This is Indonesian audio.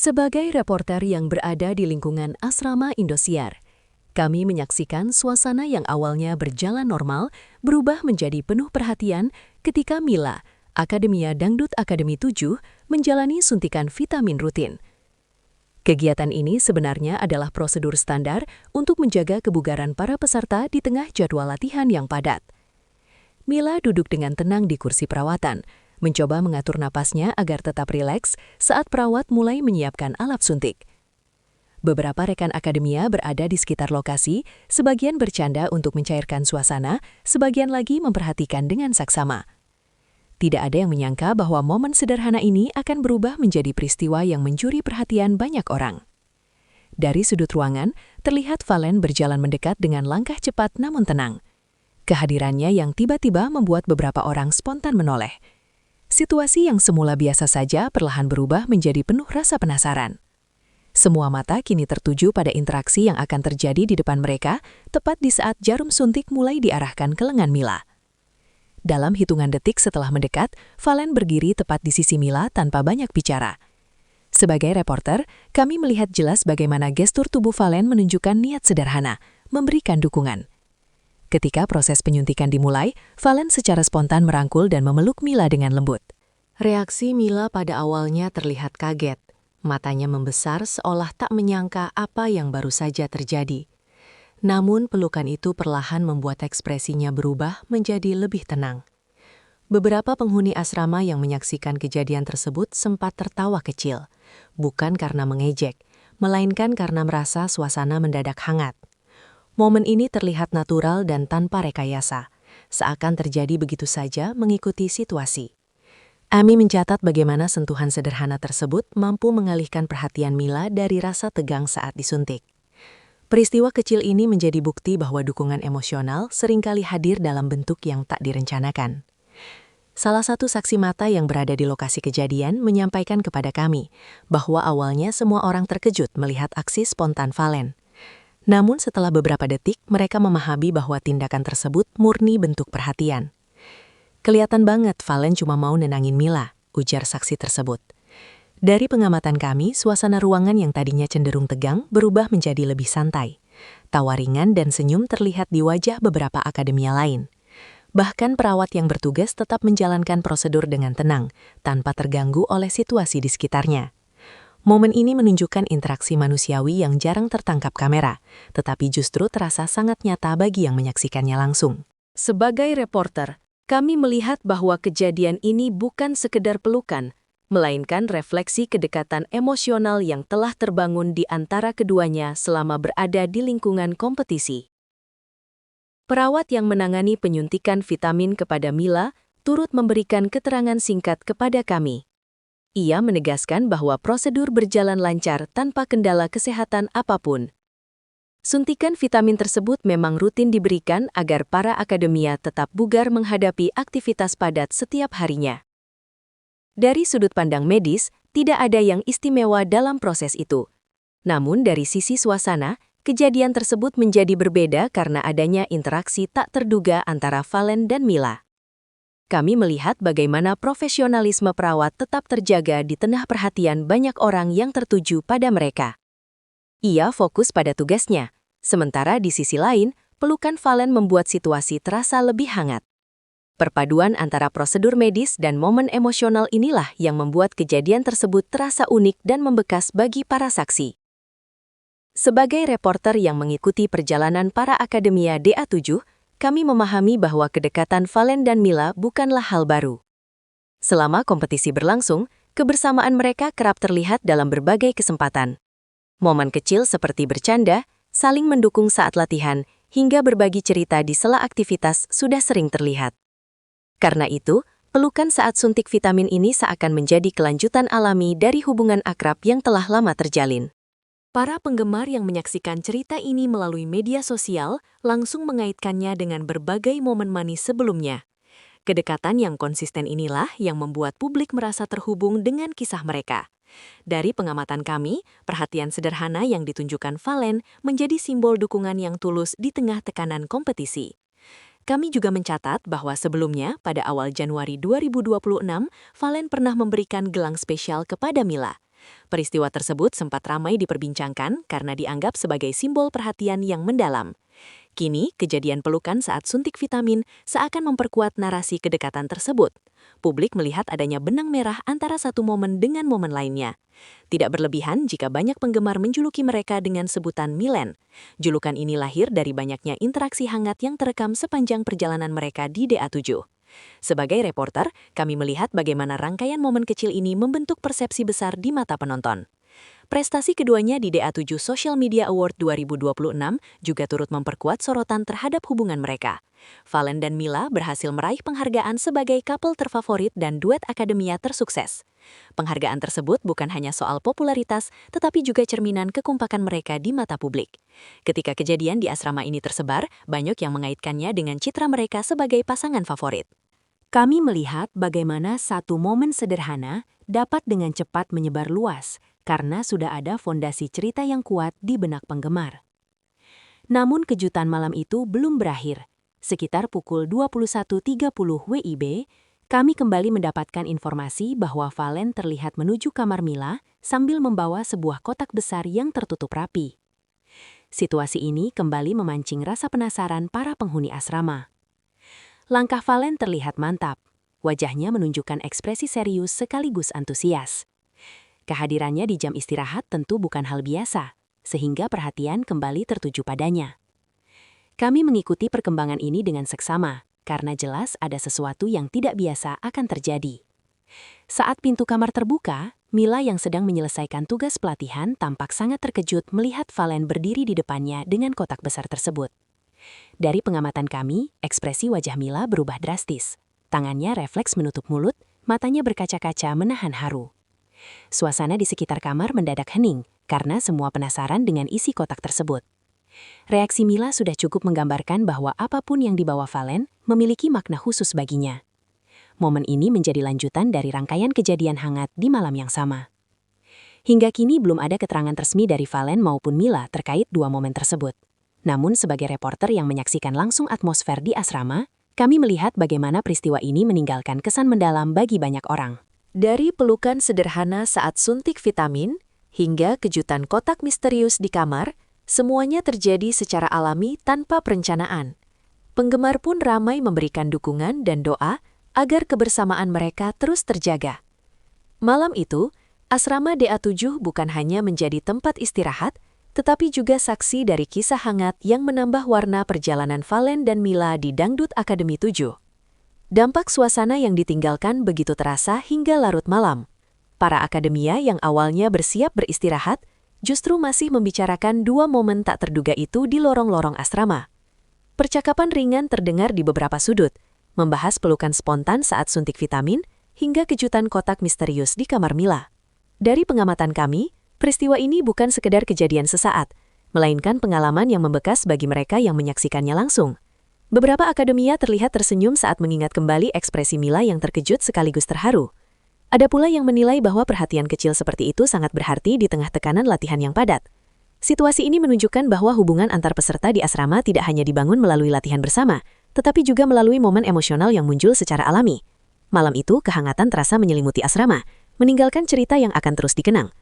Sebagai reporter yang berada di lingkungan asrama Indosiar, kami menyaksikan suasana yang awalnya berjalan normal berubah menjadi penuh perhatian ketika Mila, Akademia Dangdut Akademi 7, menjalani suntikan vitamin rutin. Kegiatan ini sebenarnya adalah prosedur standar untuk menjaga kebugaran para peserta di tengah jadwal latihan yang padat. Mila duduk dengan tenang di kursi perawatan, mencoba mengatur napasnya agar tetap rileks saat perawat mulai menyiapkan alat suntik. Beberapa rekan akademia berada di sekitar lokasi, sebagian bercanda untuk mencairkan suasana, sebagian lagi memperhatikan dengan saksama. Tidak ada yang menyangka bahwa momen sederhana ini akan berubah menjadi peristiwa yang mencuri perhatian banyak orang. Dari sudut ruangan, terlihat Valen berjalan mendekat dengan langkah cepat namun tenang. Kehadirannya yang tiba-tiba membuat beberapa orang spontan menoleh. Situasi yang semula biasa saja perlahan berubah menjadi penuh rasa penasaran. Semua mata kini tertuju pada interaksi yang akan terjadi di depan mereka, tepat di saat jarum suntik mulai diarahkan ke lengan Mila. Dalam hitungan detik setelah mendekat, Valen berdiri tepat di sisi Mila tanpa banyak bicara. Sebagai reporter, kami melihat jelas bagaimana gestur tubuh Valen menunjukkan niat sederhana, memberikan dukungan. Ketika proses penyuntikan dimulai, Valen secara spontan merangkul dan memeluk Mila dengan lembut. Reaksi Mila pada awalnya terlihat kaget. Matanya membesar seolah tak menyangka apa yang baru saja terjadi. Namun pelukan itu perlahan membuat ekspresinya berubah menjadi lebih tenang. Beberapa penghuni asrama yang menyaksikan kejadian tersebut sempat tertawa kecil, bukan karena mengejek, melainkan karena merasa suasana mendadak hangat. Momen ini terlihat natural dan tanpa rekayasa, seakan terjadi begitu saja mengikuti situasi. Ami mencatat bagaimana sentuhan sederhana tersebut mampu mengalihkan perhatian Mila dari rasa tegang saat disuntik. Peristiwa kecil ini menjadi bukti bahwa dukungan emosional seringkali hadir dalam bentuk yang tak direncanakan. Salah satu saksi mata yang berada di lokasi kejadian menyampaikan kepada kami bahwa awalnya semua orang terkejut melihat aksi spontan Valen. Namun setelah beberapa detik, mereka memahami bahwa tindakan tersebut murni bentuk perhatian. Kelihatan banget Valen cuma mau nenangin Mila, ujar saksi tersebut. Dari pengamatan kami, suasana ruangan yang tadinya cenderung tegang berubah menjadi lebih santai. Tawa ringan dan senyum terlihat di wajah beberapa akademia lain. Bahkan perawat yang bertugas tetap menjalankan prosedur dengan tenang, tanpa terganggu oleh situasi di sekitarnya. Momen ini menunjukkan interaksi manusiawi yang jarang tertangkap kamera, tetapi justru terasa sangat nyata bagi yang menyaksikannya langsung. Sebagai reporter, kami melihat bahwa kejadian ini bukan sekedar pelukan, melainkan refleksi kedekatan emosional yang telah terbangun di antara keduanya selama berada di lingkungan kompetisi. Perawat yang menangani penyuntikan vitamin kepada Mila turut memberikan keterangan singkat kepada kami. Ia menegaskan bahwa prosedur berjalan lancar tanpa kendala kesehatan apapun. Suntikan vitamin tersebut memang rutin diberikan agar para akademia tetap bugar menghadapi aktivitas padat setiap harinya. Dari sudut pandang medis, tidak ada yang istimewa dalam proses itu. Namun dari sisi suasana, kejadian tersebut menjadi berbeda karena adanya interaksi tak terduga antara Valen dan Mila. Kami melihat bagaimana profesionalisme perawat tetap terjaga di tengah perhatian banyak orang yang tertuju pada mereka. Ia fokus pada tugasnya, sementara di sisi lain, pelukan Valen membuat situasi terasa lebih hangat. Perpaduan antara prosedur medis dan momen emosional inilah yang membuat kejadian tersebut terasa unik dan membekas bagi para saksi. Sebagai reporter yang mengikuti perjalanan para akademia DA7, kami memahami bahwa kedekatan Valen dan Mila bukanlah hal baru. Selama kompetisi berlangsung, kebersamaan mereka kerap terlihat dalam berbagai kesempatan. Momen kecil seperti bercanda, saling mendukung saat latihan, hingga berbagi cerita di sela aktivitas sudah sering terlihat. Karena itu, pelukan saat suntik vitamin ini seakan menjadi kelanjutan alami dari hubungan akrab yang telah lama terjalin. Para penggemar yang menyaksikan cerita ini melalui media sosial langsung mengaitkannya dengan berbagai momen manis sebelumnya. Kedekatan yang konsisten inilah yang membuat publik merasa terhubung dengan kisah mereka. Dari pengamatan kami, perhatian sederhana yang ditunjukkan Valen menjadi simbol dukungan yang tulus di tengah tekanan kompetisi. Kami juga mencatat bahwa sebelumnya, pada awal Januari 2026, Valen pernah memberikan gelang spesial kepada Mila. Peristiwa tersebut sempat ramai diperbincangkan karena dianggap sebagai simbol perhatian yang mendalam. Kini, kejadian pelukan saat suntik vitamin seakan memperkuat narasi kedekatan tersebut. Publik melihat adanya benang merah antara satu momen dengan momen lainnya. Tidak berlebihan jika banyak penggemar menjuluki mereka dengan sebutan Milen. Julukan ini lahir dari banyaknya interaksi hangat yang terekam sepanjang perjalanan mereka di DA7. Sebagai reporter, kami melihat bagaimana rangkaian momen kecil ini membentuk persepsi besar di mata penonton. Prestasi keduanya di DA7 Social Media Award 2026 juga turut memperkuat sorotan terhadap hubungan mereka. Valen dan Mila berhasil meraih penghargaan sebagai couple terfavorit dan duet akademia tersukses. Penghargaan tersebut bukan hanya soal popularitas, tetapi juga cerminan kekompakan mereka di mata publik. Ketika kejadian di asrama ini tersebar, banyak yang mengaitkannya dengan citra mereka sebagai pasangan favorit. Kami melihat bagaimana satu momen sederhana dapat dengan cepat menyebar luas, karena sudah ada fondasi cerita yang kuat di benak penggemar. Namun kejutan malam itu belum berakhir. Sekitar pukul 21.30 WIB, kami kembali mendapatkan informasi bahwa Valen terlihat menuju kamar Mila sambil membawa sebuah kotak besar yang tertutup rapi. Situasi ini kembali memancing rasa penasaran para penghuni asrama. Langkah Valen terlihat mantap. Wajahnya menunjukkan ekspresi serius sekaligus antusias. Kehadirannya di jam istirahat tentu bukan hal biasa, sehingga perhatian kembali tertuju padanya. Kami mengikuti perkembangan ini dengan seksama, karena jelas ada sesuatu yang tidak biasa akan terjadi. Saat pintu kamar terbuka, Mila yang sedang menyelesaikan tugas pelatihan tampak sangat terkejut melihat Valen berdiri di depannya dengan kotak besar tersebut. Dari pengamatan kami, ekspresi wajah Mila berubah drastis. Tangannya refleks menutup mulut, matanya berkaca-kaca menahan haru. Suasana di sekitar kamar mendadak hening karena semua penasaran dengan isi kotak tersebut. Reaksi Mila sudah cukup menggambarkan bahwa apapun yang dibawa Valen memiliki makna khusus baginya. Momen ini menjadi lanjutan dari rangkaian kejadian hangat di malam yang sama. Hingga kini belum ada keterangan resmi dari Valen maupun Mila terkait dua momen tersebut. Namun sebagai reporter yang menyaksikan langsung atmosfer di asrama, kami melihat bagaimana peristiwa ini meninggalkan kesan mendalam bagi banyak orang. Dari pelukan sederhana saat suntik vitamin, hingga kejutan kotak misterius di kamar, semuanya terjadi secara alami tanpa perencanaan. Penggemar pun ramai memberikan dukungan dan doa agar kebersamaan mereka terus terjaga. Malam itu, asrama DA7 bukan hanya menjadi tempat istirahat, tetapi juga saksi dari kisah hangat yang menambah warna perjalanan Valen dan Mila di Dangdut Akademi 7. Dampak suasana yang ditinggalkan begitu terasa hingga larut malam. Para akademia yang awalnya bersiap beristirahat, justru masih membicarakan dua momen tak terduga itu di lorong-lorong asrama. Percakapan ringan terdengar di beberapa sudut, membahas pelukan spontan saat suntik vitamin, hingga kejutan kotak misterius di kamar Mila. Dari pengamatan kami, peristiwa ini bukan sekedar kejadian sesaat, melainkan pengalaman yang membekas bagi mereka yang menyaksikannya langsung. Beberapa akademia terlihat tersenyum saat mengingat kembali ekspresi Mila yang terkejut sekaligus terharu. Ada pula yang menilai bahwa perhatian kecil seperti itu sangat berarti di tengah tekanan latihan yang padat. Situasi ini menunjukkan bahwa hubungan antar peserta di asrama tidak hanya dibangun melalui latihan bersama, tetapi juga melalui momen emosional yang muncul secara alami. Malam itu, kehangatan terasa menyelimuti asrama, meninggalkan cerita yang akan terus dikenang.